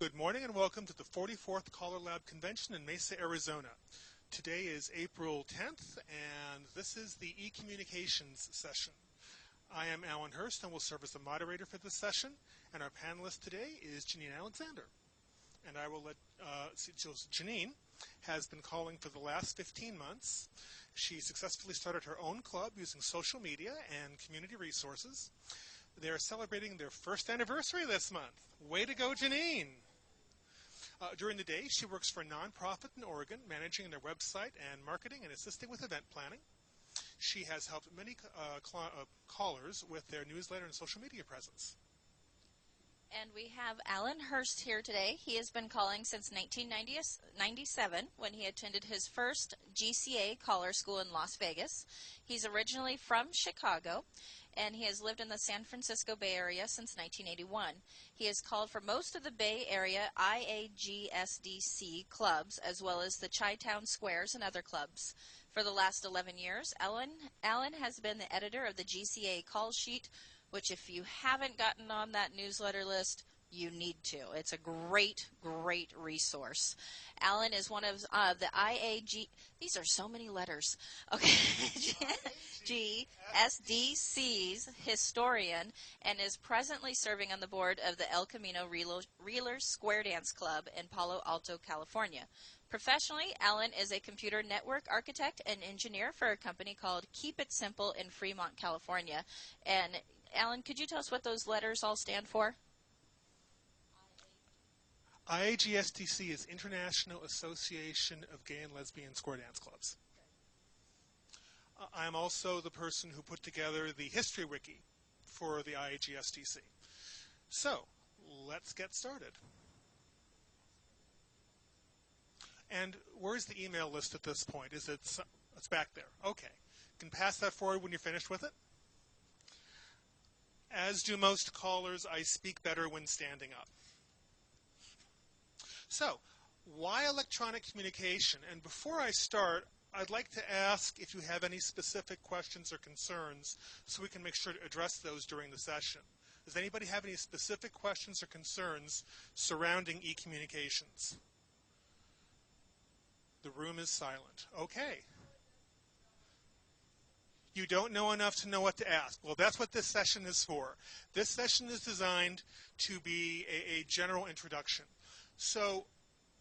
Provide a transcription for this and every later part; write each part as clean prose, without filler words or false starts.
Good morning and welcome to the 44th CALLERLAB Convention in Mesa, Arizona. Today is April 10th and this is the e-communications session. I am Alan Hurst and will serve as the moderator for this session, and our panelist today is Janine Alexander. And I will let, Janine has been calling for the last 15 months. She successfully started her own club using social media and community resources. They are celebrating their first anniversary this month. Way to go, Janine! During the day, she works for a nonprofit in Oregon, managing their website and marketing and assisting with event planning. She has helped many callers with their newsletter and social media presence. And we have Alan Hurst here today. He has been calling since 1997 when he attended his first GCA caller school in Las Vegas. He's originally from Chicago, and he has lived in the San Francisco Bay Area since 1981. He has called for most of the Bay Area IAGSDC clubs, as well as the Chi-Town Squares and other clubs. For the last 11 years, Alan has been the editor of the GCA call sheet, which if you haven't gotten on that newsletter list, you need to. It's a great, great resource. Alan is one of the IAG, these are so many letters, okay, GSDC's historian, and is presently serving on the board of the El Camino Reelers Square Dance Club in Palo Alto, California. Professionally, Alan is a computer network architect and engineer for a company called Keep It Simple in Fremont, California. And Alan, could you tell us what those letters all stand for? IAGSDC is International Association of Gay and Lesbian Square Dance Clubs. I'm also the person who put together the history wiki for the IAGSDC. So, let's get started. And where's the email list at this point? It's back there. Okay. You can pass that forward when you're finished with it. As do most callers, I speak better when standing up. So, why electronic communication? And before I start, I'd like to ask if you have any specific questions or concerns so we can make sure to address those during the session. Does anybody have any specific questions or concerns surrounding e-communications? The room is silent. Okay. You don't know enough to know what to ask. Well, that's what this session is for. This session is designed to be a general introduction. So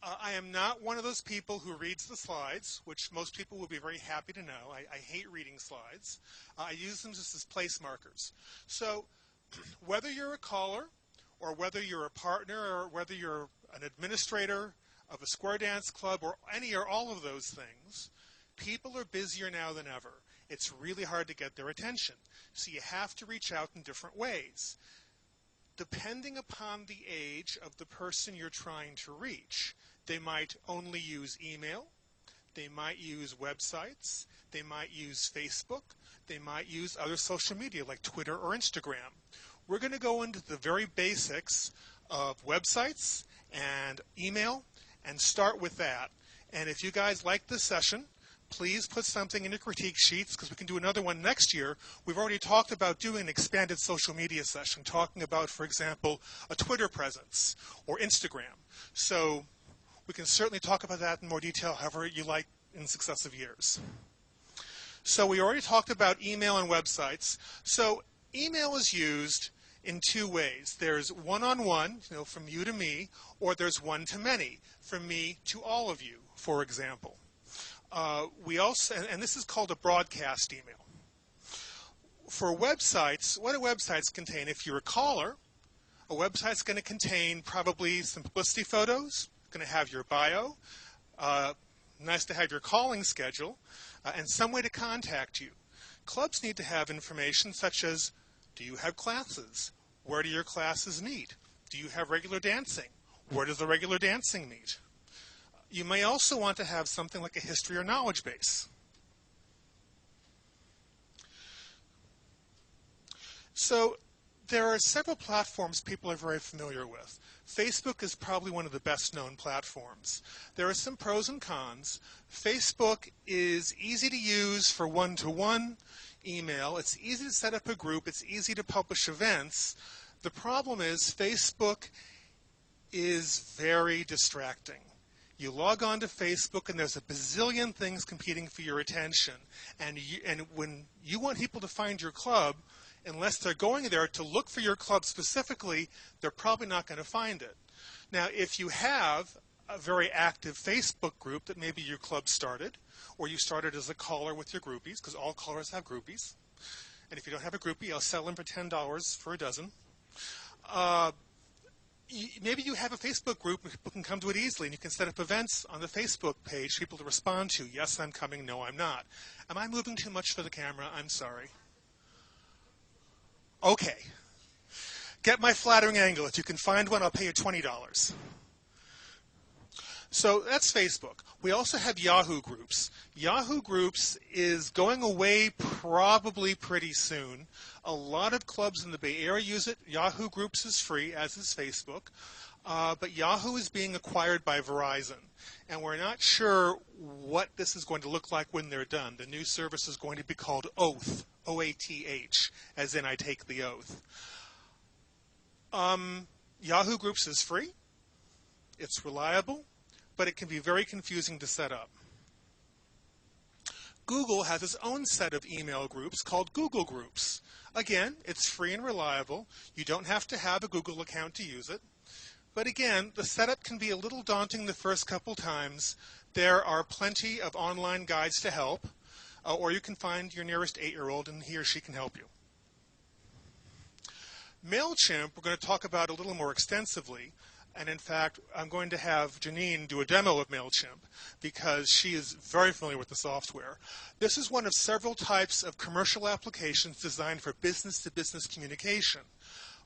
I am not one of those people who reads the slides, which most people will be very happy to know. I hate reading slides. I use them just as place markers. So whether you're a caller or whether you're a partner or whether you're an administrator of a square dance club or any or all of those things, people are busier now than ever. It's really hard to get their attention. So you have to reach out in different ways. Depending upon the age of the person you're trying to reach, they might only use email, they might use websites, they might use Facebook, they might use other social media like Twitter or Instagram. We're going to go into the very basics of websites and email and start with that. And if you guys like this session, please put something in your critique sheets because we can do another one next year. We've already talked about doing an expanded social media session, talking about, for example, a Twitter presence or Instagram. So we can certainly talk about that in more detail, however you like, in successive years. So we already talked about email and websites. So email is used in two ways. There's one-on-one, from you to me, or there's one-to-many, from me to all of you, for example. We also, and this is called a broadcast email. For websites, what do websites contain? If you're a caller, a website's going to contain probably some publicity photos, going to have your bio, nice to have your calling schedule, and some way to contact you. Clubs need to have information such as, do you have classes? Where do your classes meet? Do you have regular dancing? Where does the regular dancing meet? You may also want to have something like a history or knowledge base. So there are several platforms people are very familiar with. Facebook is probably one of the best known platforms. There are some pros and cons. Facebook is easy to use for one-to-one email. It's easy to set up a group. It's easy to publish events. The problem is Facebook is very distracting. You log on to Facebook and there's a bazillion things competing for your attention. And when you want people to find your club, unless they're going there to look for your club specifically, they're probably not going to find it. Now, if you have a very active Facebook group that maybe your club started, or you started as a caller with your groupies, because all callers have groupies. And if you don't have a groupie, I'll sell them for $10 for a dozen. Maybe you have a Facebook group and people can come to it easily, and you can set up events on the Facebook page for people to respond to. Yes, I'm coming. No, I'm not. Am I moving too much for the camera? I'm sorry. Okay. Get my flattering angle. If you can find one, I'll pay you $20. So that's Facebook. We also have Yahoo Groups. Yahoo Groups is going away probably pretty soon. A lot of clubs in the Bay Area use it. Yahoo Groups is free, as is Facebook. But Yahoo is being acquired by Verizon. And we're not sure what this is going to look like when they're done. The new service is going to be called Oath, O-A-T-H, as in I take the oath. Yahoo Groups is free. It's reliable, but it can be very confusing to set up. Google has its own set of email groups called Google Groups. Again, it's free and reliable. You don't have to have a Google account to use it. But again, the setup can be a little daunting the first couple times. There are plenty of online guides to help, or you can find your nearest 8-year-old and he or she can help you. Mailchimp, we're going to talk about a little more extensively. And in fact, I'm going to have Janine do a demo of Mailchimp because she is very familiar with the software. This is one of several types of commercial applications designed for business-to-business communication.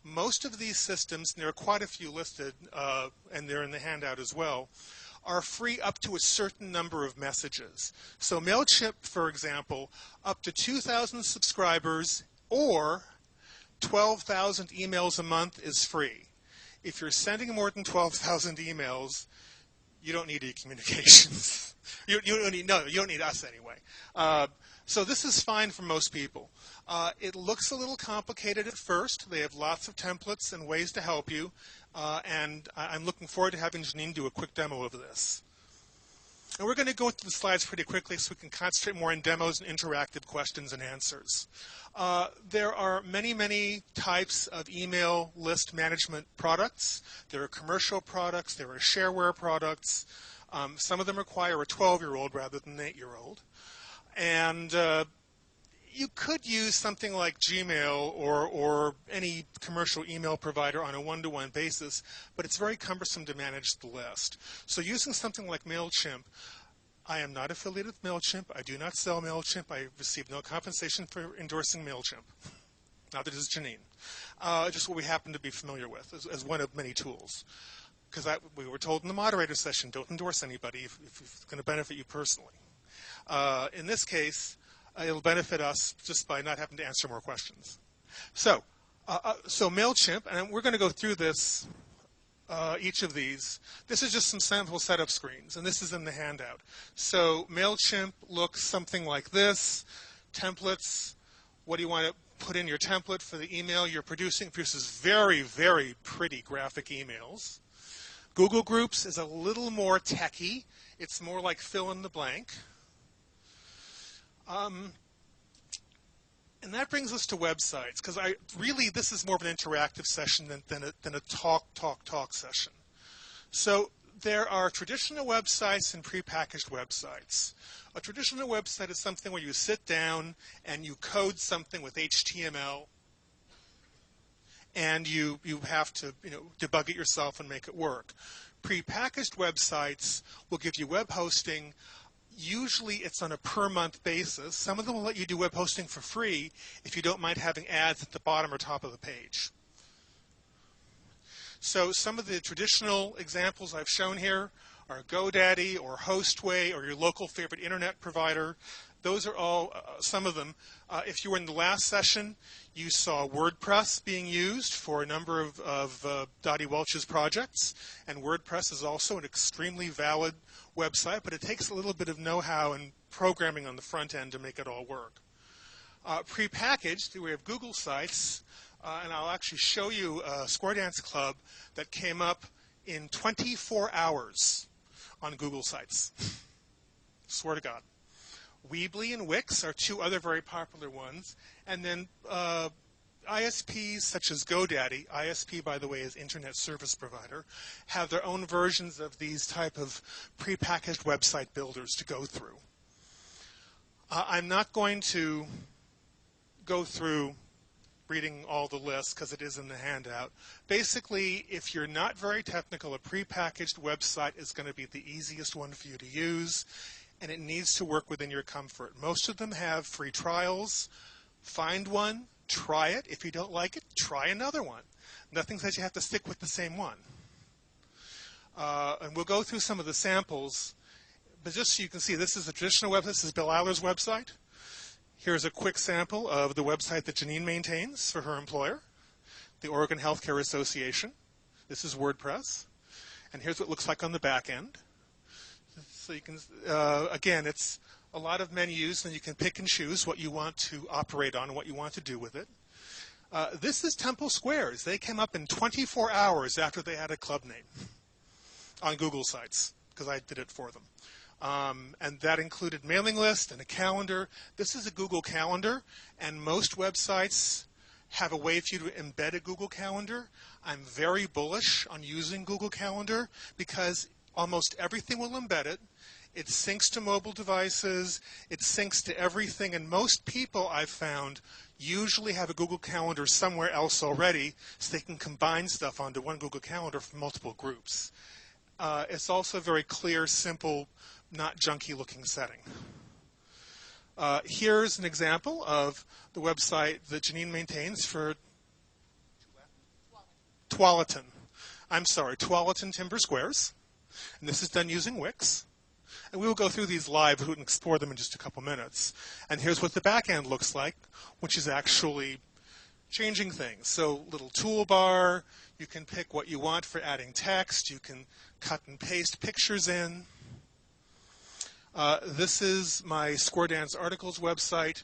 Most of these systems, and there are quite a few listed, and they're in the handout as well, are free up to a certain number of messages. So Mailchimp, for example, up to 2,000 subscribers or 12,000 emails a month is free. If you're sending more than 12,000 emails, you don't need any communications. you don't need us anyway. So this is fine for most people. It looks a little complicated at first. They have lots of templates and ways to help you. And I'm looking forward to having Janine do a quick demo of this. And we're going to go through the slides pretty quickly so we can concentrate more on demos and interactive questions and answers. There are many, many types of email list management products. There are commercial products. There are shareware products. Some of them require a 12-year-old rather than an 8-year-old. And you could use something like Gmail or any commercial email provider on a one-to-one basis, but it's very cumbersome to manage the list. So using something like Mailchimp, I am not affiliated with Mailchimp. I do not sell Mailchimp. I receive no compensation for endorsing Mailchimp. Not that it's Janine. Just what we happen to be familiar with as one of many tools. Because we were told in the moderator session, don't endorse anybody if it's going to benefit you personally. In this case, it'll benefit us just by not having to answer more questions. So Mailchimp, and we're going to go through this, each of these. This is just some sample setup screens, and this is in the handout. So Mailchimp looks something like this. Templates, what do you want to put in your template for the email you're producing? It produces very, very pretty graphic emails. Google Groups is a little more techy. It's more like fill in the blank. And that brings us to websites, because this is more of an interactive session than a talk session. So there are traditional websites and prepackaged websites. A traditional website is something where you sit down and you code something with HTML, and you have to debug it yourself and make it work. Prepackaged websites will give you web hosting. Usually it's on a per-month basis. Some of them will let you do web hosting for free if you don't mind having ads at the bottom or top of the page. So some of the traditional examples I've shown here are GoDaddy or Hostway or your local favorite internet provider. Those are all some of them. If you were in the last session, you saw WordPress being used for a number of Dottie Welch's projects. And WordPress is also an extremely valid website, but it takes a little bit of know-how and programming on the front end to make it all work. Prepackaged, we have Google Sites, and I'll actually show you a Square Dance Club that came up in 24 hours on Google sites. Swear to God. Weebly and Wix are two other very popular ones. And then ISPs such as GoDaddy, ISP, by the way, is Internet Service Provider, have their own versions of these type of prepackaged website builders to go through. I'm not going to go through reading all the lists because it is in the handout. Basically, if you're not very technical, a prepackaged website is going to be the easiest one for you to use, and it needs to work within your comfort. Most of them have free trials. Find one, try it. If you don't like it, try another one. Nothing says you have to stick with the same one. And we'll go through some of the samples, but just so you can see, this is a traditional website. This is Bill Eiler's website. Here's a quick sample of the website that Janine maintains for her employer, the Oregon Healthcare Association. This is WordPress. And here's what it looks like on the back end. So you can, again, it's a lot of menus, and you can pick and choose what you want to operate on and what you want to do with it. This is Temple Squares. They came up in 24 hours after they had a club name on Google sites, because I did it for them. And that included mailing list and a calendar. This is a Google Calendar, and most websites have a way for you to embed a Google Calendar. I'm very bullish on using Google Calendar because almost everything will embed it. It syncs to mobile devices. It syncs to everything, and most people I've found usually have a Google Calendar somewhere else already so they can combine stuff onto one Google Calendar from multiple groups. It's also a very clear, simple, not junky-looking setting. Here's an example of the website that Janine maintains for Tualatin. Tualatin Timber Squares. And this is done using Wix. And we will go through these live and explore them in just a couple minutes. And here's what the back end looks like, which is actually changing things. So little toolbar. You can pick what you want for adding text. You can cut and paste pictures in. This is my Square Dance Articles website,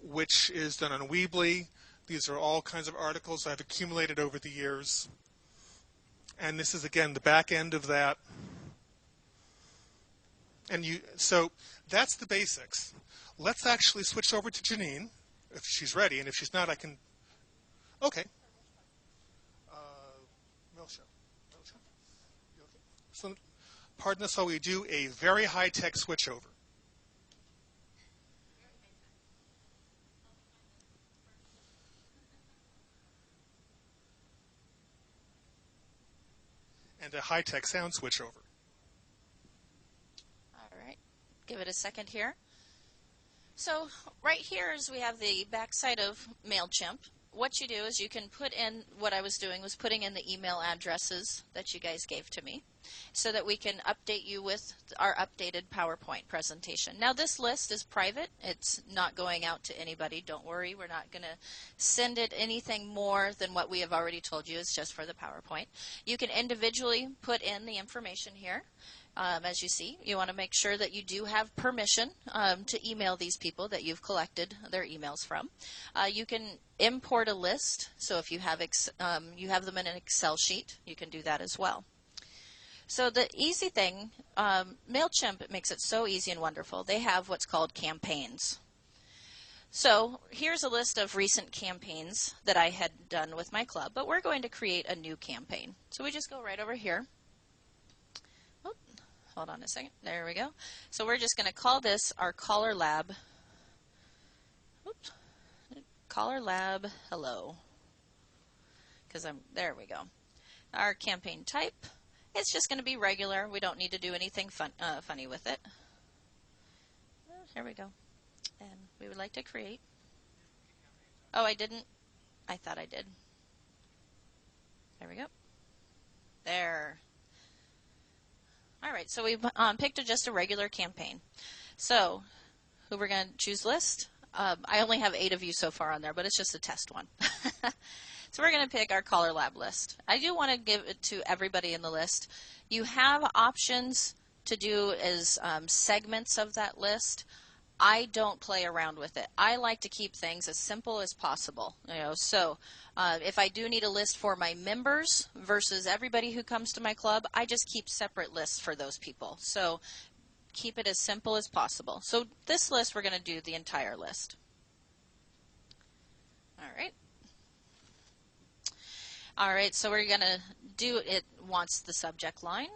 which is done on Weebly. These are all kinds of articles I've accumulated over the years. And this is, again, the back end of that. And so that's the basics. Let's actually switch over to Janine, if she's ready. And if she's not, I can... Okay. Mailchimp. You okay? So, pardon us while we do a very high-tech switchover. And a high-tech sound switchover. All right. Give it a second here. So right here is we have the backside of Mailchimp. What you do is you can put in, what I was doing was putting in the email addresses that you guys gave to me so that we can update you with our updated PowerPoint presentation. Now this list is private. It's not going out to anybody. Don't worry. We're not going to send it anything more than what we have already told you. It's just for the PowerPoint. You can individually put in the information here. As you see, you want to make sure that you do have permission to email these people that you've collected their emails from. You can import a list, so if you have them in an Excel sheet, you can do that as well. So the easy thing, Mailchimp makes it so easy and wonderful. They have what's called campaigns. So here's a list of recent campaigns that I had done with my club, but we're going to create a new campaign. So we just go right over here. Hold on a second. There we go. So we're just going to call this our CALLERLAB. Oops. CALLERLAB Hello. There we go. Our campaign type. It's just going to be regular. We don't need to do anything funny with it. Here we go. And we would like to create. Oh, I didn't. I thought I did. There we go. There. All right, so we've picked just a regular campaign. So who we're going to choose list. I only have 8 of you so far on there, but it's just a test one. So we're going to pick our CALLERLAB list. I do want to give it to everybody in the list. You have options to do as segments of that list. I don't play around with it. I like to keep things as simple as possible. So if I do need a list for my members versus everybody who comes to my club, I just keep separate lists for those people. So keep it as simple as possible. So this list, we're going to do the entire list. All right, so we're going to do it wants the subject line.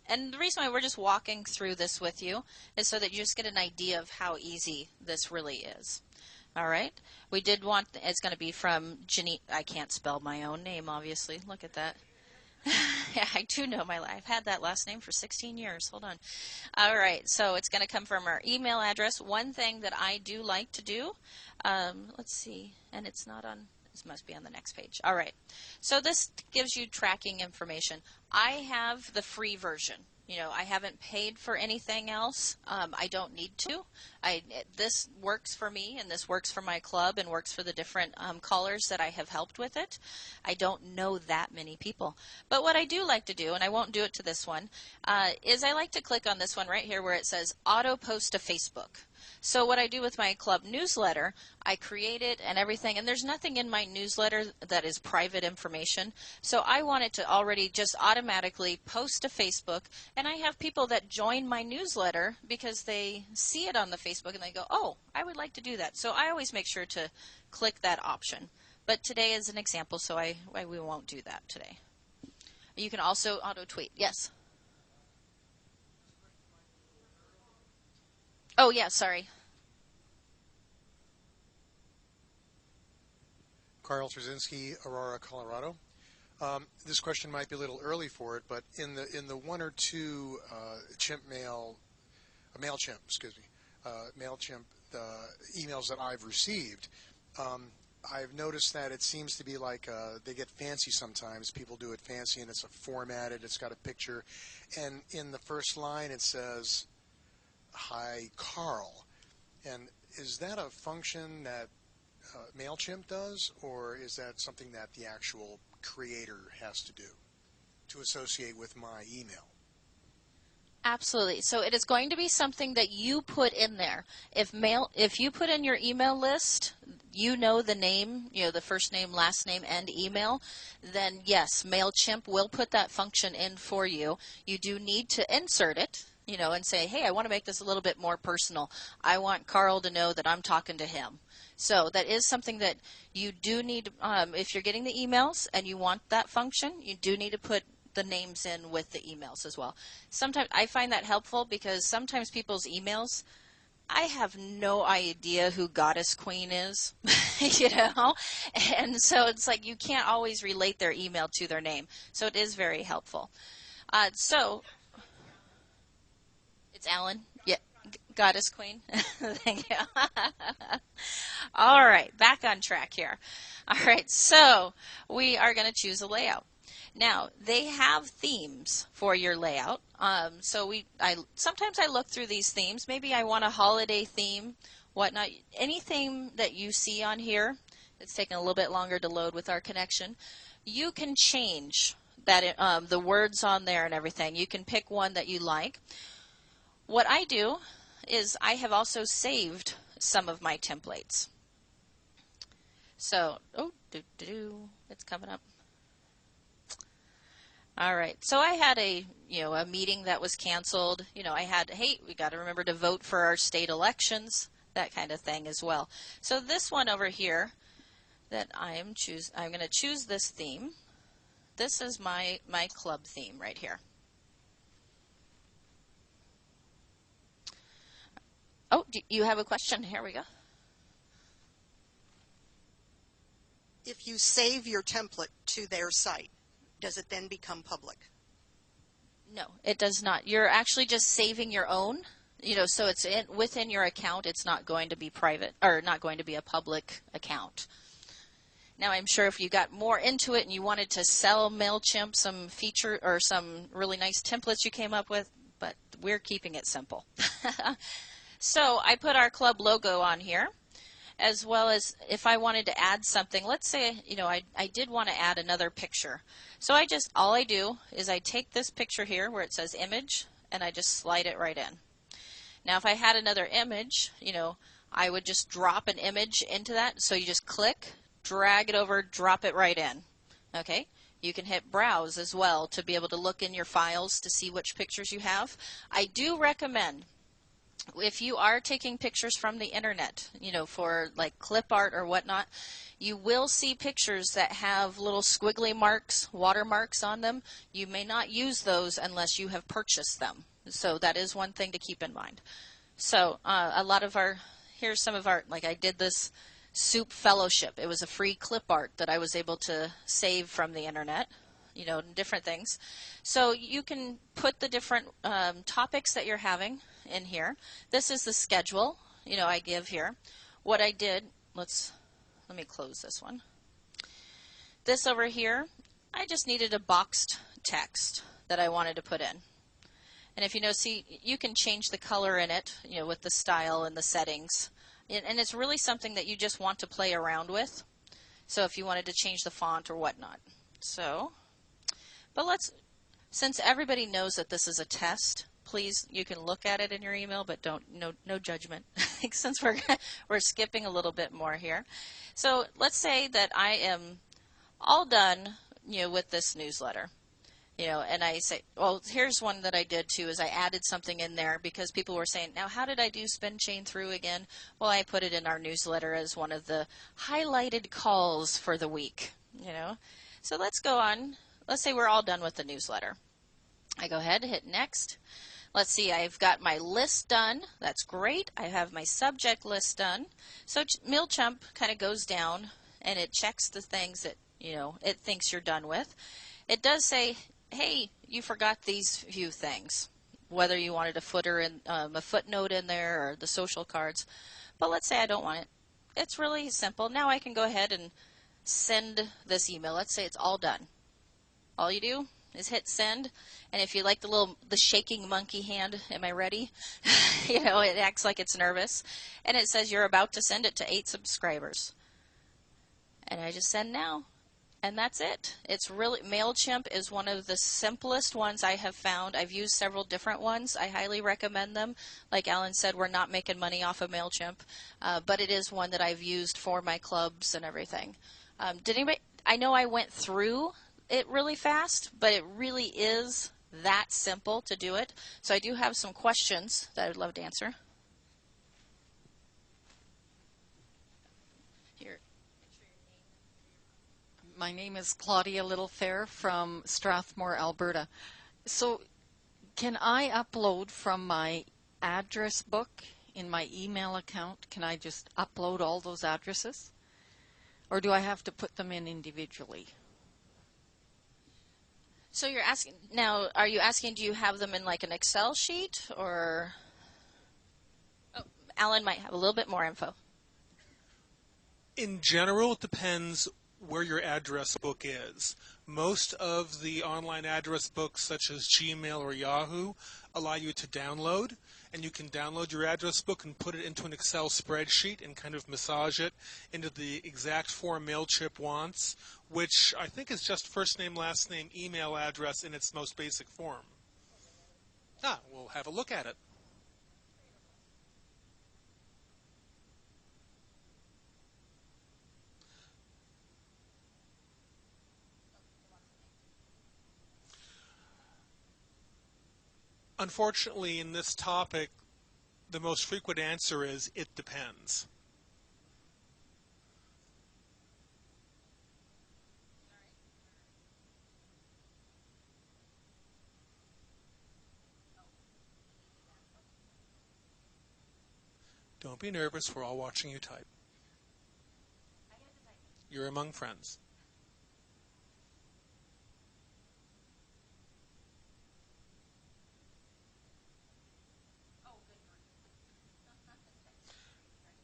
And the reason why we're just walking through this with you is so that you just get an idea of how easy this really is. All right, we did want, it's going to be from Jenny. I can't spell my own name, obviously. Look at that. Yeah, I do know my life. I've had that last name for 16 years. Hold on. All right, so it's going to come from our email address. One thing that I do like to do, let's see, and it's not on, this must be on the next page. All right, so this gives you tracking information. I have the free version. I haven't paid for anything else. I don't need to. This works for me, and this works for my club, and works for the different callers that I have helped with it. I don't know that many people. But what I do like to do, and I won't do it to this one, is I like to click on this one right here where it says Auto Post to Facebook. So what I do with my club newsletter, I create it and everything, and there's nothing in my newsletter that is private information. So I want it to already just automatically post to Facebook, and I have people that join my newsletter because they see it on the Facebook and they go, oh, I would like to do that. So I always make sure to click that option. But today is an example, so we won't do that today. You can also auto tweet. Yes? Oh, yeah, sorry. Carl Trzynski, Aurora, Colorado. This question might be a little early for it, but in the one or two Mailchimp, emails that I've received, I've noticed that it seems to be like they get fancy sometimes. People do it fancy, and it's formatted. It's got a picture, and in the first line it says, "Hi, Carl." And is that a function that Mailchimp does, or is that something that the actual creator has to do to associate with my email? Absolutely. So it is going to be something that you put in there. If you put in your email list, the name, the first name, last name, and email, then yes, Mailchimp will put that function in for you. You do need to insert it, and say, hey, I want to make this a little bit more personal. I want Carl to know that I'm talking to him. So that is something that you do need, if you're getting the emails and you want that function, you do need to put the names in with the emails as well. Sometimes I find that helpful because sometimes people's emails, I have no idea who Goddess Queen is, and so it's like you can't always relate their email to their name. So it is very helpful. So it's Alan. Yeah. Goddess Queen. Thank you. All right, back on track here. All right, so we are going to choose a layout. Now, they have themes for your layout. Sometimes I look through these themes. Maybe I want a holiday theme, whatnot. Any theme that you see on here, it's taking a little bit longer to load with our connection. You can change that the words on there and everything. You can pick one that you like. What I do is I have also saved some of my templates. So, it's coming up. All right. So I had a meeting that was canceled. Hey, we got to remember to vote for our state elections, that kind of thing as well. So this one over here that I'm going to choose this theme. This is my club theme right here. Oh, do you have a question? Here we go. If you save your template to their site, does it then become public? No, it does not. You're actually just saving your own. So it's within your account. It's not going to be private or not going to be a public account. Now, I'm sure if you got more into it and you wanted to sell Mailchimp some feature or some really nice templates you came up with, but we're keeping it simple. So I put our club logo on here, as well as if I wanted to add something. Let's say, I did want to add another picture. So all I do is I take this picture here where it says image, and I just slide it right in. Now, if I had another image, I would just drop an image into that. So you just click, drag it over, drop it right in. Okay? You can hit browse as well to be able to look in your files to see which pictures you have. I do recommend, if you are taking pictures from the internet, for like clip art or whatnot, you will see pictures that have little squiggly marks, watermarks on them. You may not use those unless you have purchased them. So that is one thing to keep in mind. So here's some of our, like I did this soup fellowship. It was a free clip art that I was able to save from the internet, different things. So you can put the different topics that you're having in here. This is the schedule, I give here. What I did, let me close this one. This over here, I just needed a boxed text that I wanted to put in. And if see, you can change the color in it, with the style and the settings. And it's really something that you just want to play around with. So if you wanted to change the font or whatnot. But since everybody knows that this is a test, please, you can look at it in your email, but no judgment, since we're skipping a little bit more here. So let's say that I am all done, with this newsletter. And I say, well, here's one that I did too, is I added something in there because people were saying, now how did I do spin chain through again? Well, I put it in our newsletter as one of the highlighted calls for the week, So let's go on. Let's say we're all done with the newsletter. I go ahead, hit next. Let's see, I've got my list done. That's great. I have my subject list done. So Mailchimp kind of goes down and it checks the things that, it thinks you're done with. It does say, hey, you forgot these few things, whether you wanted a footer and a footnote in there or the social cards. But let's say I don't want it. It's really simple. Now I can go ahead and send this email. Let's say it's all done. All you do is hit send, and if you like the shaking monkey hand, am I ready? It acts like it's nervous, and it says you're about to send it to 8 subscribers. And I just send now. And that's it. It's really, Mailchimp is one of the simplest ones I have found. I've used several different ones. I highly recommend them. Like Alan said, we're not making money off of Mailchimp, but it is one that I've used for my clubs and everything. I know I went through it really fast, but it really is that simple to do it. So I do have some questions that I would love to answer. My name is Claudia Littlefair from Strathmore, Alberta. So can I upload from my address book in my email account? Can I just upload all those addresses? Or do I have to put them in individually? So you're asking, now, are you asking, do you have them in like an Excel sheet or? Oh, Alan might have a little bit more info. In general, it depends where your address book is. Most of the online address books, such as Gmail or Yahoo, allow you to download, and you can download your address book and put it into an Excel spreadsheet and kind of massage it into the exact form Mailchimp wants, which I think is just first name, last name, email address in its most basic form. We'll have a look at it. Unfortunately, in this topic, the most frequent answer is, it depends. Don't be nervous, we're all watching you type. You're among friends.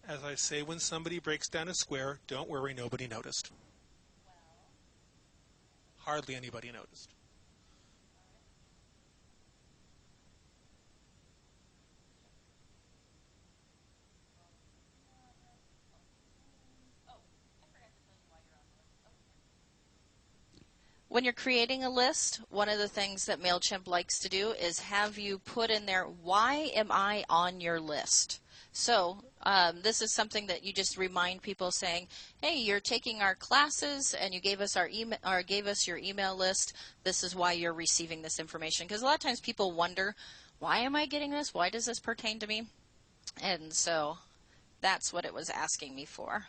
As I say when somebody breaks down a square, don't worry, nobody noticed. Hardly anybody noticed. when you're creating a list, one of the things that Mailchimp likes to do is have you put in there, why am I on your list? So this is something that you just remind people, saying, hey, you're taking our classes and you gave us our email, or gave us your email list. This is why you're receiving this information. Because a lot of times people wonder, why am I getting this? Why does this pertain to me? And so that's what it was asking me for.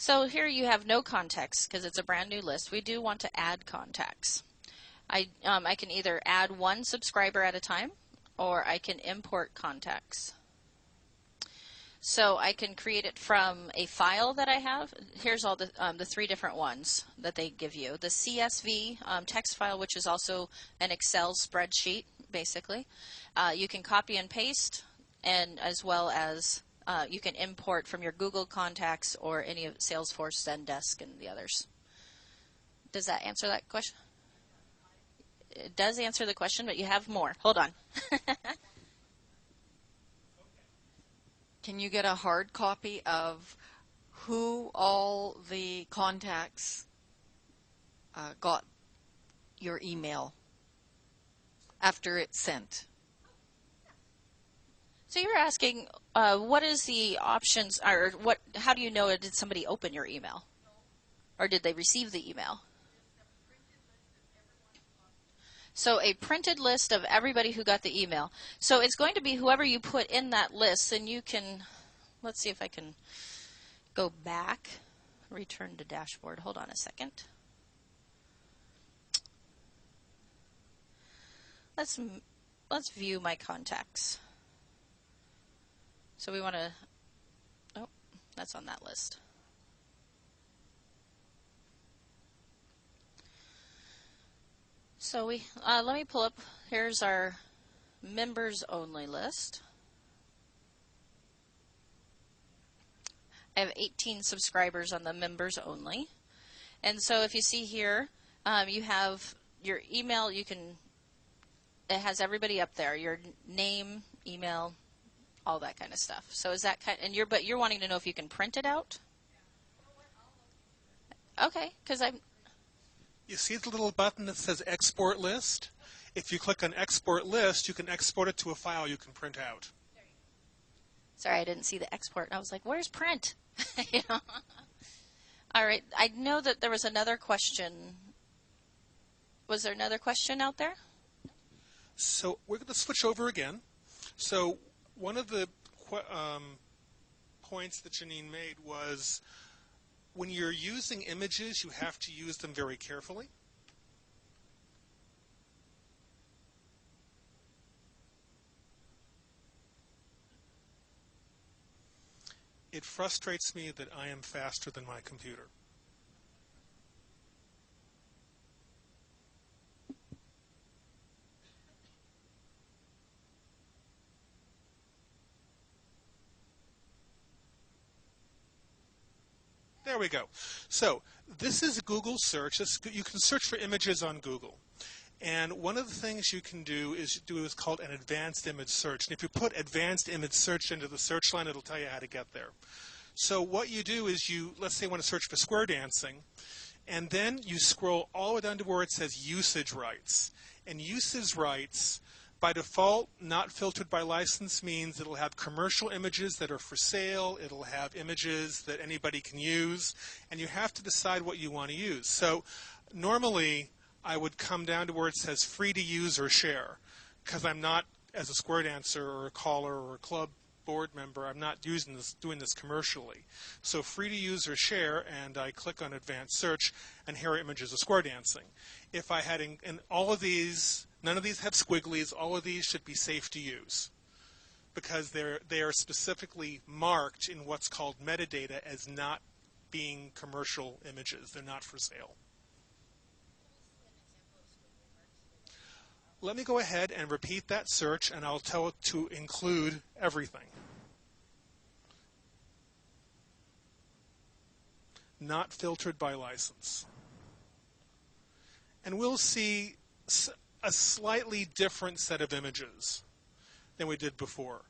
So here you have no contacts because it's a brand new list. We do want to add contacts. I can either add one subscriber at a time, or I can import contacts. So I can create it from a file that I have. Here's all the three different ones that they give you. The CSV text file, which is also an Excel spreadsheet, basically. You can copy and paste, and as well as you can import from your Google contacts or any of Salesforce, Zendesk, and the others. Does that answer that question? It does answer the question, but you have more. Hold on. Can you get a hard copy of who all the contacts got your email after it's sent? So you're asking, what is the options, or what? How do you know, did somebody open your email? Or did they receive the email? So a printed list of everybody who got the email. So it's going to be whoever you put in that list, and you can, let's see if I can go back, return to dashboard. Hold on a second. Let's view my contacts. So we want to, oh, that's on that list. So let me pull up, here's our members only list. I have 18 subscribers on the members only. And so if you see here, you have your email, it has everybody up there, your name, email, all that kind of stuff. So is that kind, but you're wanting to know if you can print it out? Okay, because You see the little button that says Export List? If you click on Export List, you can export it to a file you can print out. Sorry, I didn't see the export. I was like, where's print? You know? All right, I know that there was another question. Was there another question out there? So we're going to switch over again. So one of the points that Janine made was, when you're using images, you have to use them very carefully. It frustrates me that I am faster than my computer. There we go. So this is a Google search. You can search for images on Google. And one of the things you can do is called an advanced image search. And if you put advanced image search into the search line, it'll tell you how to get there. So what you do is let's say you want to search for square dancing, and then you scroll all the way down to where it says usage rights. And usage rights, by default, not filtered by license, means it'll have commercial images that are for sale. It'll have images that anybody can use. And you have to decide what you want to use. So normally, I would come down to where it says free to use or share, because I'm not, as a square dancer or a caller or a club board member, I'm not doing this commercially. So free to use or share, and I click on advanced search, and here are images of square dancing. If I had in all of these, none of these have squigglies, all of these should be safe to use, because they are specifically marked in what's called metadata as not being commercial images. They're not for sale. Let me go ahead and repeat that search, and I'll tell it to include everything. Not filtered by license. and we'll see a slightly different set of images than we did before.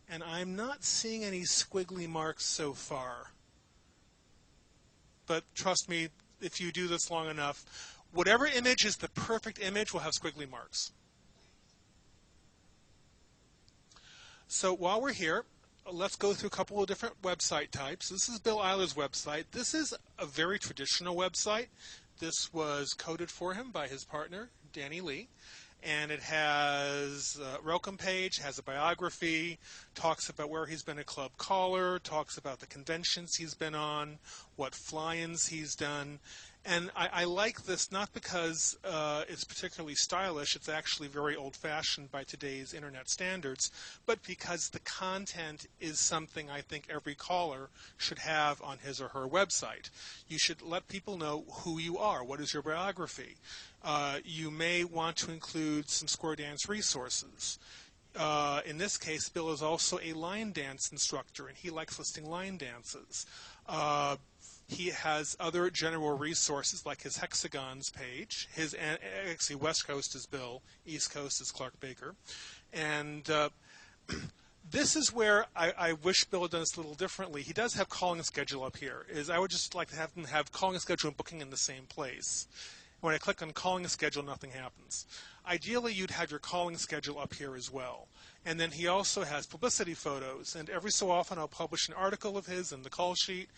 And I'm not seeing any squiggly marks so far. But trust me, if you do this long enough, whatever image is the perfect image will have squiggly marks. So while we're here, let's go through a couple of different website types. This is Bill Eiler's website. This is a very traditional website. This was coded for him by his partner, Danny Lee. And it has a welcome page, has a biography, talks about where he's been a club caller, talks about the conventions he's been on, what fly-ins he's done. And I like this not because it's particularly stylish, it's actually very old-fashioned by today's internet standards, but because the content is something I think every caller should have on his or her website. You should let people know who you are, what is your biography. You may want to include some square dance resources. In this case, Bill is also a line dance instructor, and he likes listing line dances. He has other general resources like his hexagons page. Actually, West Coast is Bill, East Coast is Clark Baker. And this is where I wish Bill had done this a little differently. He does have calling and schedule up here. I would just like to have him have calling and schedule and booking in the same place. When I click on calling a schedule, nothing happens. Ideally, you'd have your calling schedule up here as well. And then he also has publicity photos. And every so often, I'll publish an article of his in the call sheet.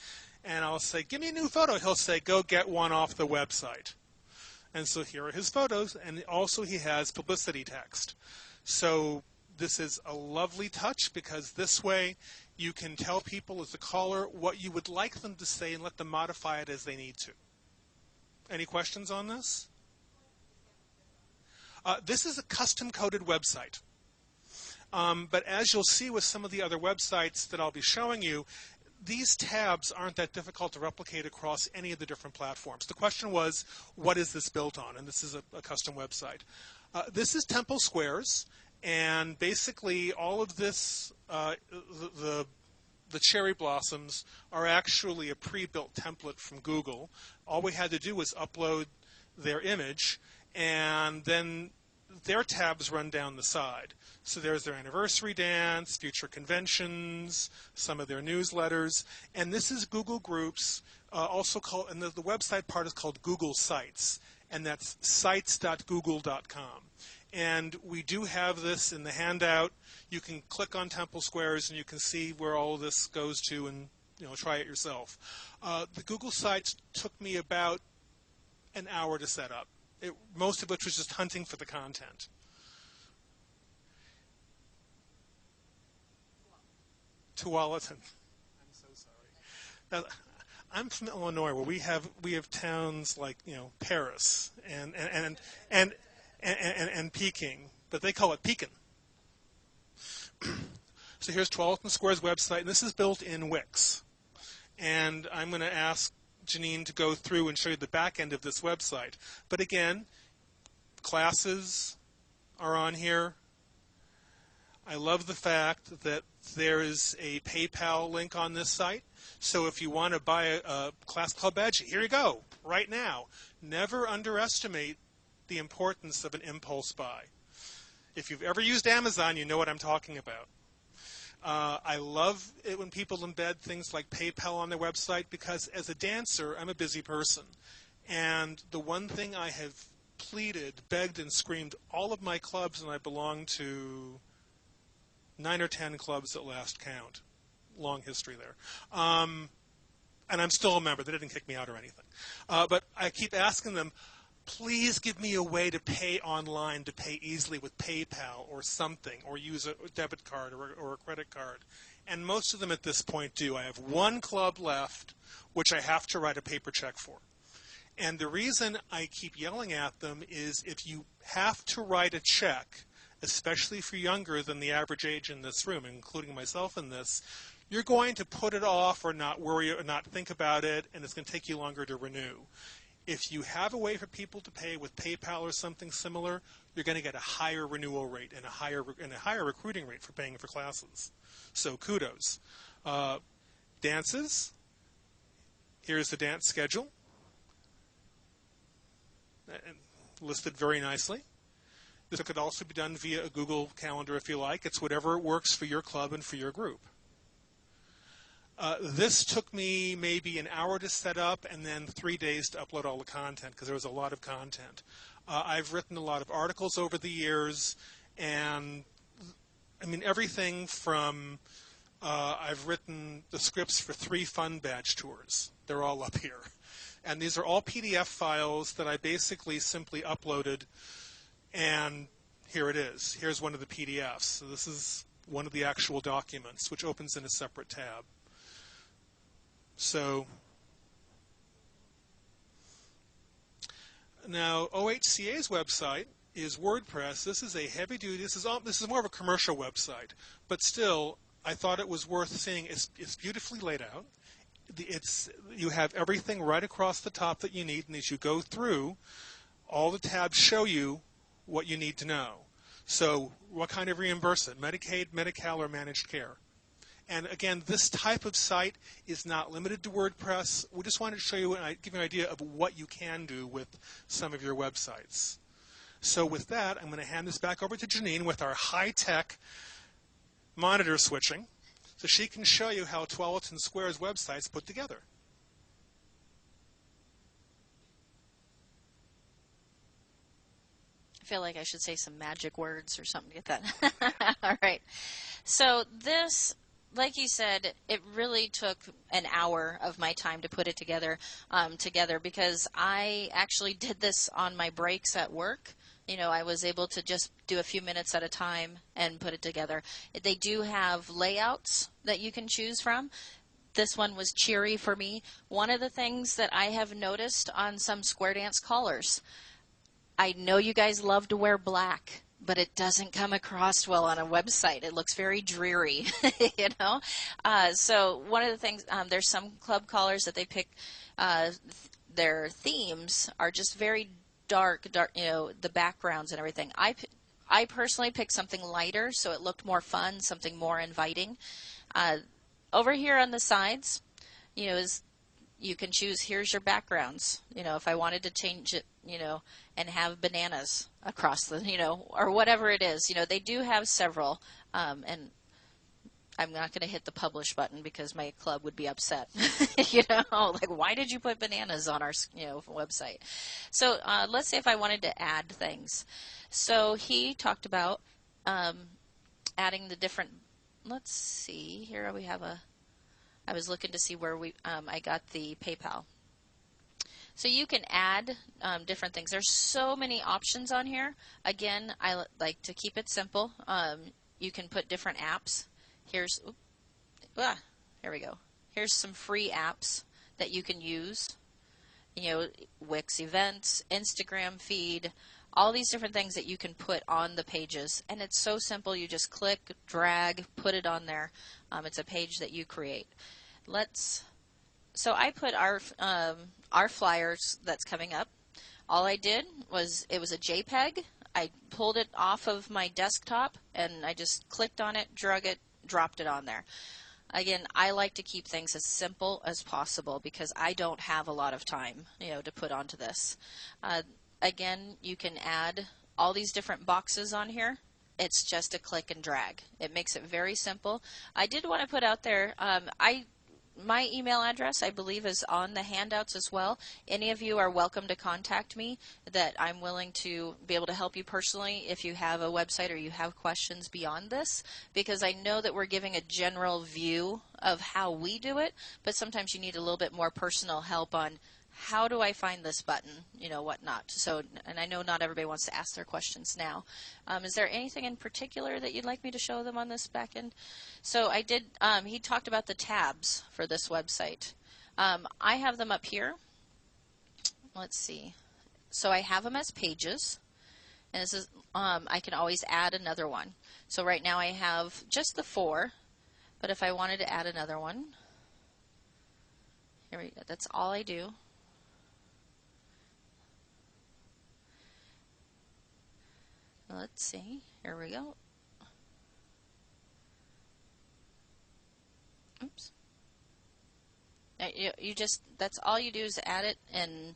And I'll say, give me a new photo. He'll say, go get one off the website. And so here are his photos. And also he has publicity text. So this is a lovely touch because this way you can tell people as a caller what you would like them to say and let them modify it as they need to. Any questions on this? This is a custom-coded website. But as you'll see with some of the other websites that I'll be showing you, these tabs aren't that difficult to replicate across any of the different platforms. The question was, what is this built on? And this is a custom website. This is Temple Squares, and basically all of this, the cherry blossoms are actually a pre-built template from Google. All we had to do was upload their image, and then their tabs run down the side. So there's their anniversary dance, future conventions, some of their newsletters, and this is Google Groups, also called, and the website part is called Google Sites, and that's sites.google.com. And we do have this in the handout. You can click on Temple Squares, and you can see where all of this goes to, and try it yourself. The Google Sites took me about an hour to set up, most of which was just hunting for the content. Tualatin. I'm so sorry. I'm from Illinois, where we have towns like Paris and Peking, but they call it Pekin. So here's Tualatin Square's website, and this is built in Wix. And I'm going to ask Janine to go through and show you the back end of this website. But again, classes are on here. I love the fact that there is a PayPal link on this site. So if you want to buy a class club badge, here you go, right now. Never underestimate the importance of an impulse buy. If you've ever used Amazon, you know what I'm talking about. I love it when people embed things like PayPal on their website because as a dancer, I'm a busy person. And the one thing I have pleaded, begged, and screamed all of my clubs, and I belong to 9 or 10 clubs at last count. Long history there. And I'm still a member. They didn't kick me out or anything. But I keep asking them, please give me a way to pay online, to pay easily with PayPal or something, or use a debit card or a credit card. And most of them at this point do. I have one club left, which I have to write a paper check for. And the reason I keep yelling at them is if you have to write a check, especially if you're younger than the average age in this room, including myself in this, you're going to put it off or not worry or not think about it, and it's going to take you longer to renew. If you have a way for people to pay with PayPal or something similar, you're going to get a higher renewal rate and a higher recruiting rate for paying for classes. So kudos. Dances. Here's the dance schedule. listed very nicely. This could also be done via a Google Calendar if you like. It's whatever works for your club and for your group. This took me maybe an hour to set up and then 3 days to upload all the content because there was a lot of content. I've written a lot of articles over the years, and I mean everything from I've written the scripts for 3 fun badge tours. They're all up here. And these are all PDF files that I basically simply uploaded, and here it is. Here's one of the PDFs. So this is one of the actual documents, which opens in a separate tab. So now OHCA's website is WordPress. This is a heavy-duty. This is more of a commercial website, but still, I thought it was worth seeing. It's beautifully laid out. You have everything right across the top that you need, and as you go through, all the tabs show you what you need to know. So, what kind of reimbursement? Medicaid, Medi-Cal, or managed care? And again, this type of site is not limited to WordPress. We just wanted to show you and give you an idea of what you can do with some of your websites. So with that, I'm going to hand this back over to Janine with our high-tech monitor switching so she can show you how Tualatin Square's website's put together. I feel like I should say some magic words or something to get that. All right. So this, like you said, it really took an hour of my time to put it together because I actually did this on my breaks at work. You know, I was able to just do a few minutes at a time and put it together. They do have layouts that you can choose from. This one was cheery for me. One of the things that I have noticed on some square dance callers, I know you guys love to wear black, but it doesn't come across well on a website. It looks very dreary, you know. So one of the things, there's some club callers that they pick, their themes are just very dark, you know, the backgrounds and everything. I personally picked something lighter so it looked more fun, something more inviting. Over here on the sides, you know, you can choose, here's your backgrounds. You know, if I wanted to change it, you know, and have bananas across the, you know, or whatever it is. You know, they do have several, and I'm not going to hit the publish button because my club would be upset. You know, like, why did you put bananas on our, you know, website? So let's say if I wanted to add things. So he talked about adding the different, let's see, here we have I was looking to see where I got the PayPal. So you can add different things. There's so many options on here. Again, I like to keep it simple. You can put different apps. Here we go. Here's some free apps that you can use. You know, Wix events, Instagram feed, all these different things that you can put on the pages. And it's so simple. You just click, drag, put it on there. It's a page that you create. So I put our flyers that's coming up. All I did was, it was a JPEG. I pulled it off of my desktop and I just clicked on it, drug it, dropped it on there. Again, I like to keep things as simple as possible because I don't have a lot of time, you know, to put onto this. Again, you can add all these different boxes on here. It's just a click and drag. It makes it very simple. I did want to put out there, my email address, I believe, is on the handouts as well. Any of you are welcome to contact me, that I'm willing to be able to help you personally if you have a website or you have questions beyond this, because I know that we're giving a general view of how we do it, but sometimes you need a little bit more personal help on how do I find this button, you know, whatnot. So, and I know not everybody wants to ask their questions now. Is there anything in particular that you'd like me to show them on this back end? So I did, he talked about the tabs for this website. I have them up here. Let's see. So I have them as pages. And this is, I can always add another one. So right now I have just the 4, but if I wanted to add another one, here we go. That's all I do. Let's see. Here we go. Oops. You just, that's all you do is add it, and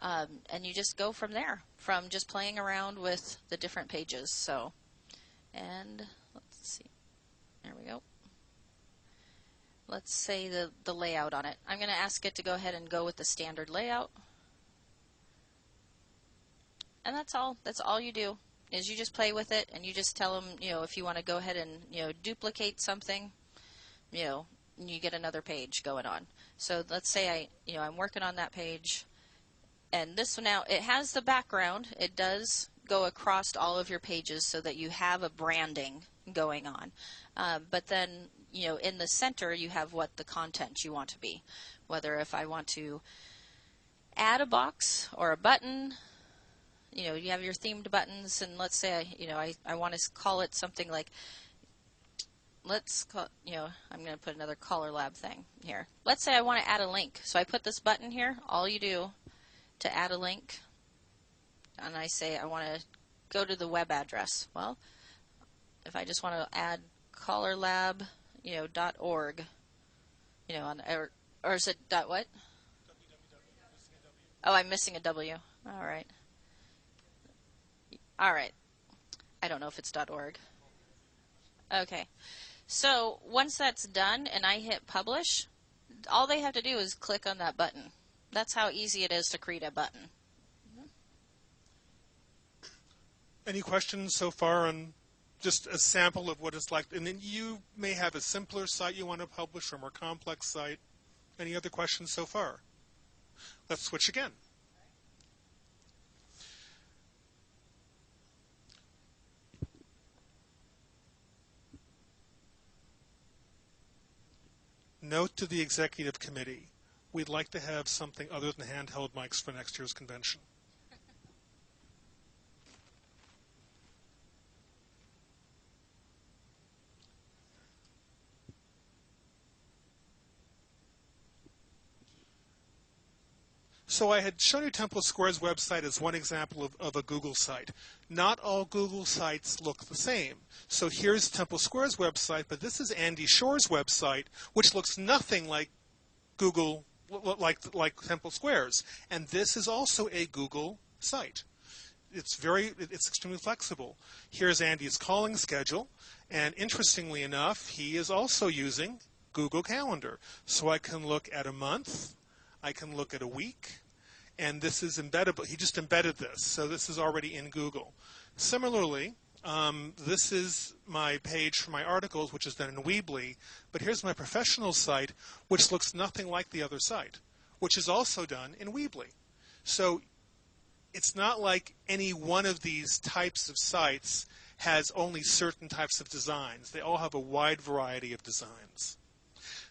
And you just go from there, from just playing around with the different pages. So, and let's see, there we go. Let's say the layout on it. I'm going to ask it to go ahead and go with the standard layout. And that's all. That's all you do, is you just play with it, and you just tell them, if you want to go ahead and, duplicate something, you get another page going on. So let's say I'm working on that page, and this one now, it has the background. It does go across all of your pages so that you have a branding going on. But then, in the center, you have what the content you want to be. Whether if I want to add a box or a button, you have your themed buttons, and let's say, I want to call it something like, let's call, I'm going to put another CALLERLAB thing here. Let's say I want to add a link. So I put this button here. All you do to add a link, and I say I want to go to the web address. Well, if I just want to add CALLERLAB, .org, or is it dot what? Oh, I'm missing a W. All right. All right. I don't know if it's .org. Okay. So once that's done and I hit publish, all they have to do is click on that button. That's how easy it is to create a button. Any questions so far on just a sample of what it's like? And then you may have a simpler site you want to publish or a more complex site. Any other questions so far? Let's switch again. Note to the executive committee, we'd like to have something other than handheld mics for next year's convention. So I had shown you Temple Square's website as one example of a Google site. Not all Google sites look the same. So here's Temple Square's website, but this is Andy Shore's website, which looks nothing like Google, like Temple Square's. And this is also a Google site. It's extremely flexible. Here's Andy's calling schedule, and interestingly enough, he is also using Google Calendar. So I can look at a month, I can look at a week, and this is embeddable. He just embedded this, so this is already in Google. Similarly, this is my page for my articles, which is done in Weebly, but here's my professional site, which looks nothing like the other site, which is also done in Weebly. So it's not like any one of these types of sites has only certain types of designs. They all have a wide variety of designs.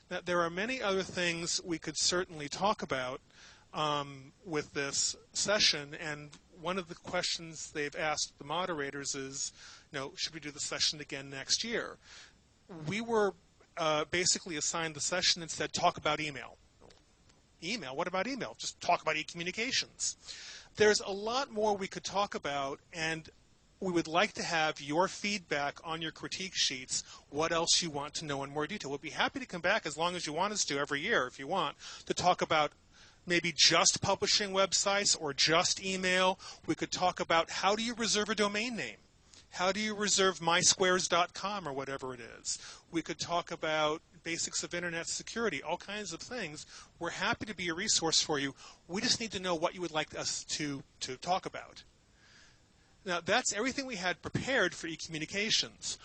Now, there are many other things we could certainly talk about with this session, and one of the questions they've asked the moderators is, should we do the session again next year? We were basically assigned the session and said, talk about email. Email? What about email? Just talk about e-communications. There's a lot more we could talk about, and we would like to have your feedback on your critique sheets, what else you want to know in more detail. We'll be happy to come back as long as you want us to every year, if you want, to talk about maybe just publishing websites or just email. We could talk about how do you reserve a domain name? How do you reserve mysquares.com or whatever it is? We could talk about basics of internet security, all kinds of things. We're happy to be a resource for you. We just need to know what you would like us to talk about. Now, that's everything we had prepared for e-communications.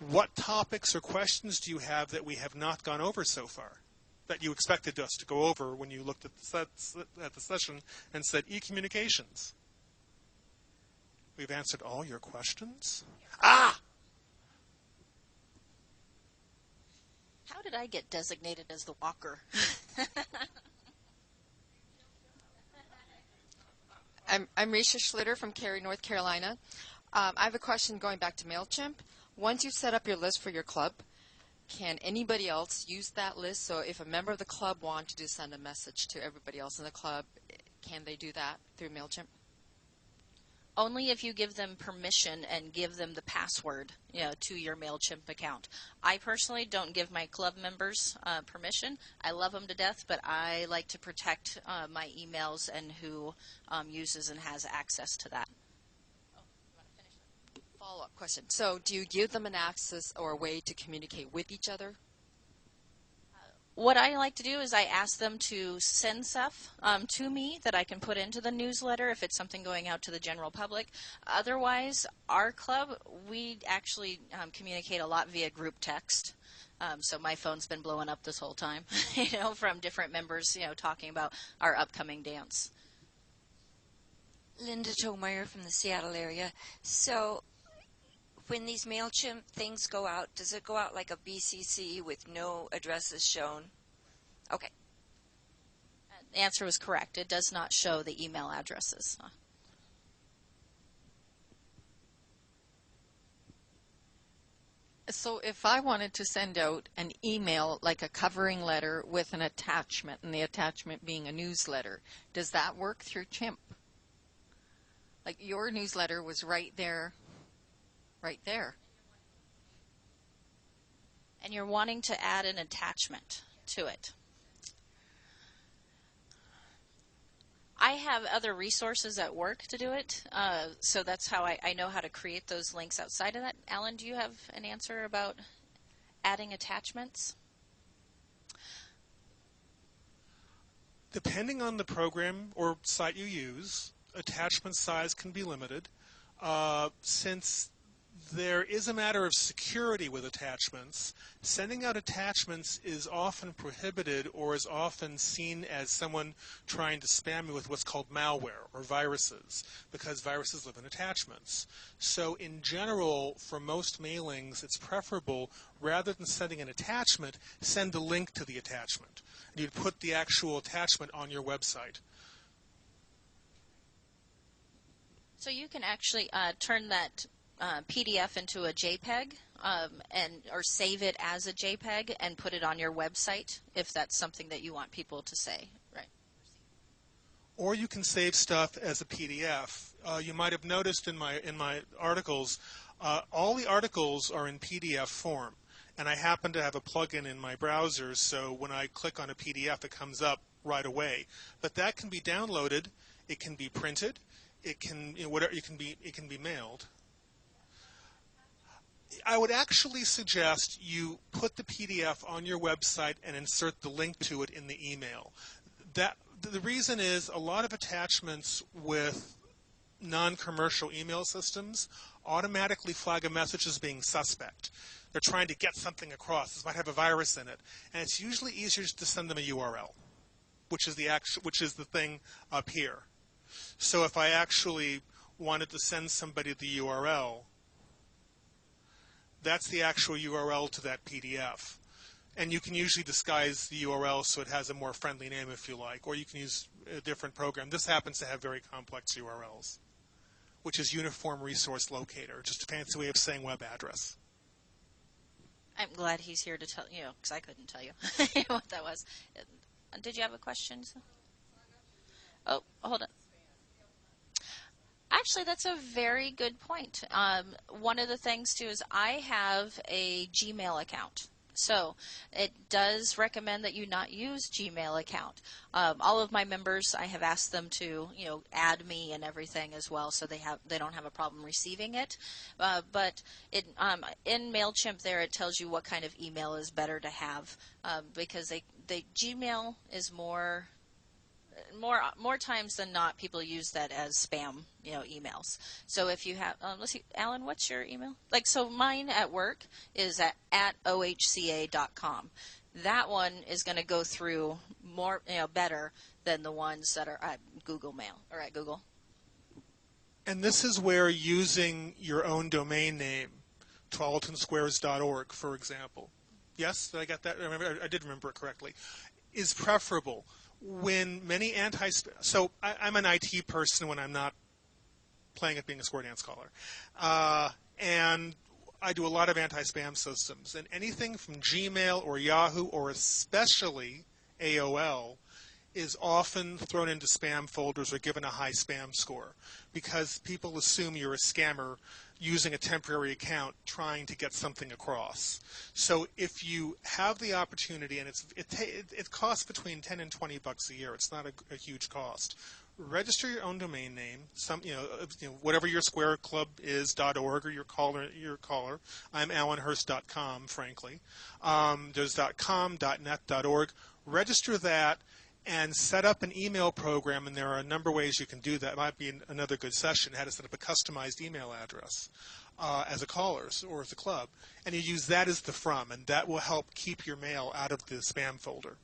What topics or questions do you have that we have not gone over so far, that you expected us to go over when you looked at the session and said e-communications? We've answered all your questions. Ah! How did I get designated as the walker? I'm Risha Schlitter from Cary, North Carolina. I have a question going back to Mailchimp. Once you set up your list for your club, can anybody else use that list? So if a member of the club wanted to send a message to everybody else in the club, can they do that through Mailchimp? Only if you give them permission and give them the password, to your Mailchimp account. I personally don't give my club members permission. I love them to death, but I like to protect my emails and who uses and has access to that. Follow-up question. So do you give them an access or a way to communicate with each other? What I like to do is I ask them to send stuff to me that I can put into the newsletter if it's something going out to the general public. Otherwise, our club, we actually communicate a lot via group text. So my phone's been blowing up this whole time, from different members, talking about our upcoming dance. Linda Tomeyer from the Seattle area. So when these MailChimp things go out, does it go out like a BCC with no addresses shown? Okay. The answer was correct. It does not show the email addresses. So if I wanted to send out an email, like a covering letter with an attachment, and the attachment being a newsletter, does that work through Chimp? Like your newsletter was right there. Right there. And you're wanting to add an attachment to it. I have other resources at work to do it, so that's how I know how to create those links outside of that. Alan, do you have an answer about adding attachments? Depending on the program or site you use, attachment size can be limited. Since there is a matter of security with attachments, sending out attachments is often prohibited or is often seen as someone trying to spam you with what's called malware or viruses, because viruses live in attachments. So in general, for most mailings, it's preferable, rather than sending an attachment, send a link to the attachment. And you'd put the actual attachment on your website. So you can actually turn that PDF into a JPEG or save it as a JPEG and put it on your website if that's something that you want people to say. Right. Or you can save stuff as a PDF. You might have noticed in my articles, all the articles are in PDF form. And I happen to have a plugin in my browser, so when I click on a PDF, it comes up right away. But that can be downloaded. It can be printed. It can it can be mailed. I would actually suggest you put the PDF on your website and insert the link to it in the email. The reason is a lot of attachments with non-commercial email systems automatically flag a message as being suspect. They're trying to get something across. This might have a virus in it, and it's usually easier to send them a URL, which is the thing up here. So if I actually wanted to send somebody the URL, that's the actual URL to that PDF. And you can usually disguise the URL so it has a more friendly name if you like, or you can use a different program. This happens to have very complex URLs, which is Uniform Resource Locator, just a fancy way of saying web address. I'm glad he's here to tell you, because I couldn't tell you what that was. Did you have a question? Oh, hold on. Actually, that's a very good point. One of the things, too, is I have a Gmail account. So it does recommend that you not use Gmail account. All of my members, I have asked them to, add me and everything as well, so they don't have a problem receiving it. But in Mailchimp, there it tells you what kind of email is better to have, because Gmail is more times than not, people use that as spam, emails. So if you have, let's see, Alan, what's your email? So mine at work is at ohca.com. That one is going to go through more, better than the ones that are at Google Mail or at Google. And this is where using your own domain name, TarletonSquares.org, for example. Yes, did I get that? I did remember it correctly. Is preferable. When many so I'm an IT person when I'm not playing at being a square dance caller, and I do a lot of anti-spam systems, and anything from Gmail or Yahoo or especially AOL is often thrown into spam folders or given a high spam score because people assume you're a scammer using a temporary account trying to get something across. So if you have the opportunity, and it costs between 10 and 20 bucks a year, it's not a huge cost. Register your own domain name, whatever your Square Club is, .org, or your caller. I'm alanhurst.com, frankly. There's .com, .net, .org. Register that and set up an email program, and there are a number of ways you can do that. It might be another good session, how to set up a customized email address as a caller's or as a club. And you use that as the from, and that will help keep your mail out of the spam folder.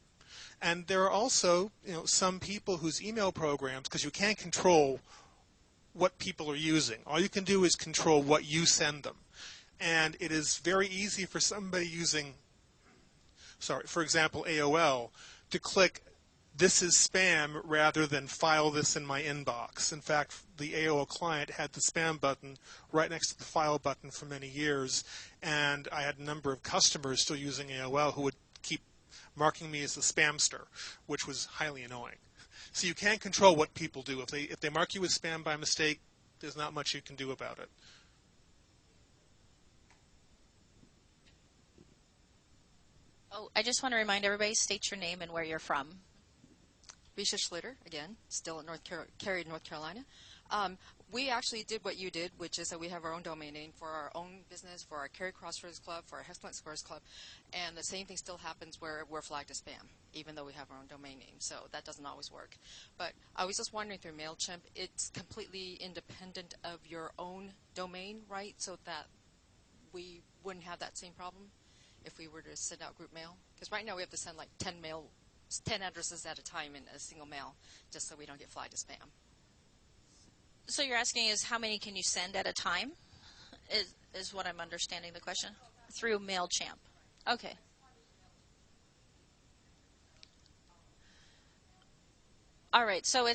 And there are also some people whose email programs, because you can't control what people are using. All you can do is control what you send them. And it is very easy for somebody using, for example, AOL, to click "this is spam" rather than "file this in my inbox." In fact, the AOL client had the spam button right next to the file button for many years, and I had a number of customers still using AOL who would keep marking me as a spamster, which was highly annoying. So you can't control what people do. If they mark you as spam by mistake, there's not much you can do about it. Oh, I just want to remind everybody, state your name and where you're from. Risha Schlitter, again, still at Cary, North Carolina. We actually did what you did, which is that we have our own domain name for our own business, for our Cary Crossroads Club, for our Excellent Squares Club, and the same thing still happens where we're flagged as spam, even though we have our own domain name. So that doesn't always work. But I was just wondering through Mailchimp, it's completely independent of your own domain, right? So that we wouldn't have that same problem if we were to send out group mail? Because right now we have to send like 10 addresses at a time in a single mail, just so we don't get flagged as spam. So you're asking is how many can you send at a time? Is what I'm understanding the question? Through Mailchimp. Okay. All right, so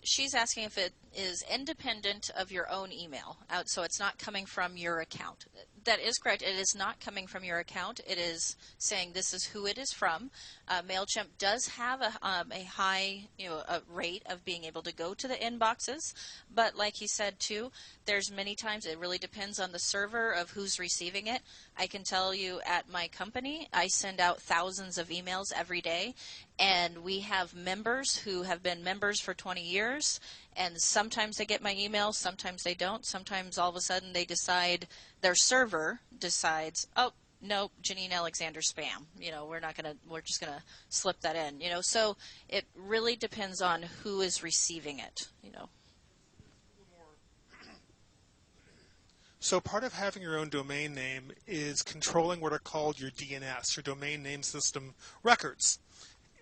she's asking if it is independent of your own email, so it's not coming from your account. That is correct. It is not coming from your account. It is saying this is who it is from. Mailchimp does have a high, a rate of being able to go to the inboxes, but like he said too, there's many times it really depends on the server of who's receiving it. I can tell you at my company, I send out thousands of emails every day, and we have members who have been members for 20 years, and sometimes they get my email, sometimes they don't. Sometimes all of a sudden they decide, their server decides, oh, no, Janine Alexander spam. We're just gonna slip that in. So it really depends on who is receiving it. So part of having your own domain name is controlling what are called your DNS, your domain name system records.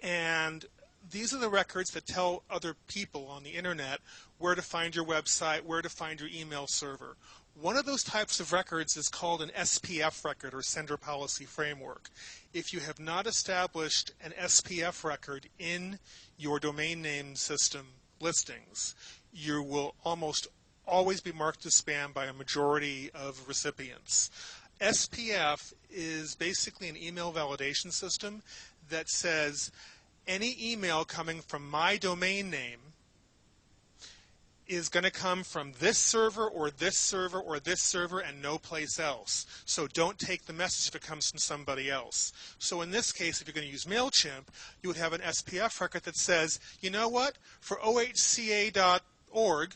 And these are the records that tell other people on the internet where to find your website, where to find your email server. One of those types of records is called an SPF record, or Sender Policy Framework. If you have not established an SPF record in your domain name system listings, you will almost always be marked as spam by a majority of recipients. SPF is basically an email validation system that says any email coming from my domain name is going to come from this server or this server or this server and no place else. So don't take the message if it comes from somebody else. So in this case, if you're going to use Mailchimp, you would have an SPF record that says, you know what, for ohca.org,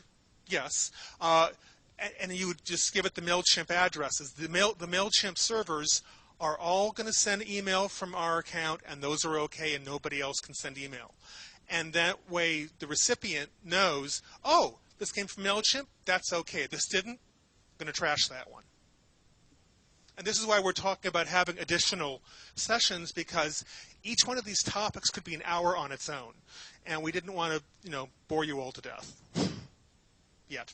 yes, and you would just give it the Mailchimp addresses. The Mailchimp servers are all going to send email from our account, and those are okay, and nobody else can send email. And that way the recipient knows, oh, this came from Mailchimp, that's okay. This didn't, I'm going to trash that one. And this is why we're talking about having additional sessions, because each one of these topics could be an hour on its own. And we didn't want to, bore you all to death yet.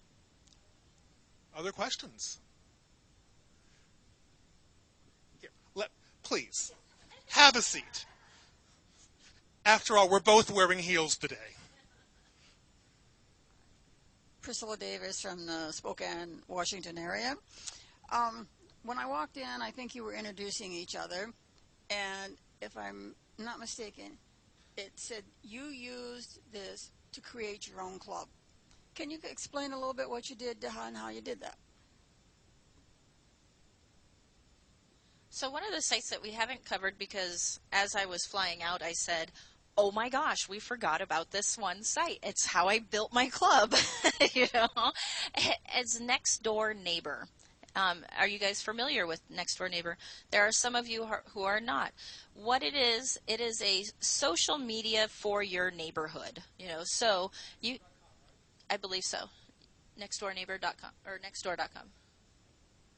Other questions? Please, have a seat. After all, we're both wearing heels today. Priscilla Davis from the Spokane, Washington area. When I walked in, I think you were introducing each other. And if I'm not mistaken, it said you used this to create your own club. Can you explain a little bit what you did and how you did that? So one of the sites that we haven't covered, because as I was flying out, I said, oh my gosh, we forgot about this one site. It's how I built my club. You know, it's Nextdoor Neighbor. Are you guys familiar with Nextdoor Neighbor? There are some of you who are not. What it is a social media for your neighborhood. You know, so I believe so. Nextdoorneighbor.com or Nextdoor.com.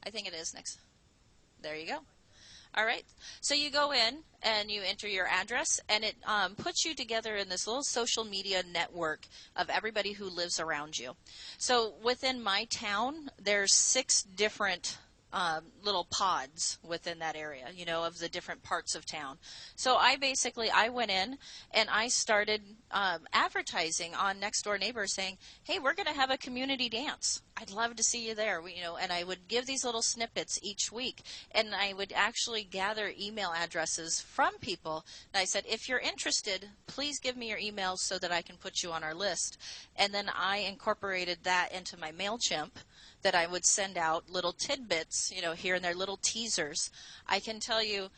I think it is next. There you go. All right. So you go in and you enter your address, and it puts you together in this little social media network of everybody who lives around you. So within my town, there's 6 different little pods within that area, you know, of the different parts of town. So I went in and I started advertising on Nextdoor Neighbor saying, hey, we're going to have a community dance. I'd love to see you there, you know, and I would give these little snippets each week, and I would actually gather email addresses from people. And I said, if you're interested, please give me your emails so that I can put you on our list. And then I incorporated that into my Mailchimp, that I would send out little tidbits, you know, here and there, little teasers. I can tell you,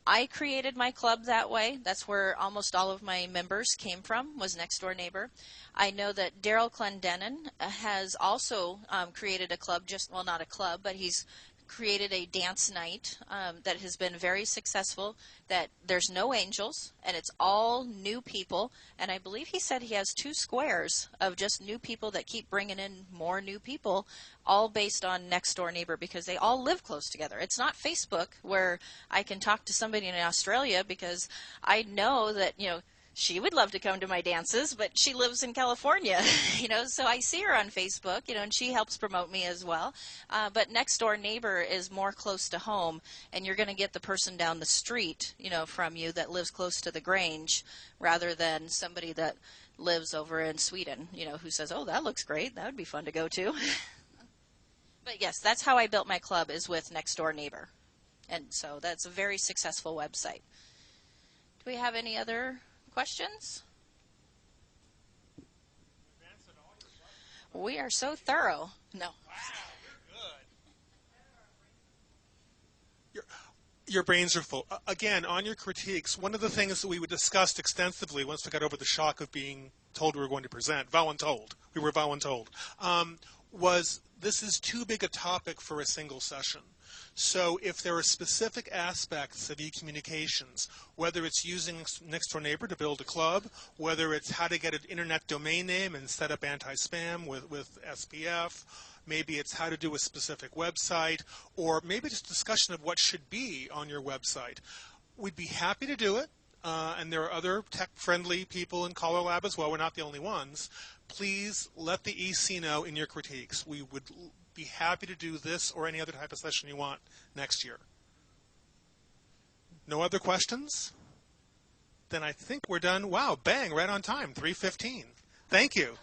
I created my club that way. That's where almost all of my members came from, was Nextdoor Neighbor. I know that Daryl Clendenin has also created a club, well, not a club, but he's created a dance night that has been very successful, that there's no angels, and it's all new people. And I believe he said he has 2 squares of just new people that keep bringing in more new people, all based on Nextdoor Neighbor, because they all live close together. It's not Facebook, where I can talk to somebody in Australia because I know that, you know, she would love to come to my dances, but she lives in California, you know, so I see her on Facebook, you know, and she helps promote me as well. But Nextdoor Neighbor is more close to home, and you're going to get the person down the street, you know, from you that lives close to the Grange, rather than somebody that lives over in Sweden, you know, who says, oh, that looks great. That would be fun to go to. But yes, that's how I built my club, is with Nextdoor Neighbor. And so that's a very successful website. Do we have any other questions? We are so thorough. No. Wow, you're good. Your brains are full. Again, on your critiques, one of the things that we discussed extensively once we got over the shock of being told we were going to present, we were voluntold, was this is too big a topic for a single session. So if there are specific aspects of e-communications, whether it's using Nextdoor Neighbor to build a club, whether it's how to get an internet domain name and set up anti-spam with SPF, maybe it's how to do a specific website, or maybe just discussion of what should be on your website, we'd be happy to do it. And there are other tech-friendly people in CALLERLAB as well. We're not the only ones. Please let the EC know in your critiques. We would be happy to do this or any other type of session you want next year. No other questions? Then I think we're done. Wow, bang, right on time, 3:15. Thank you.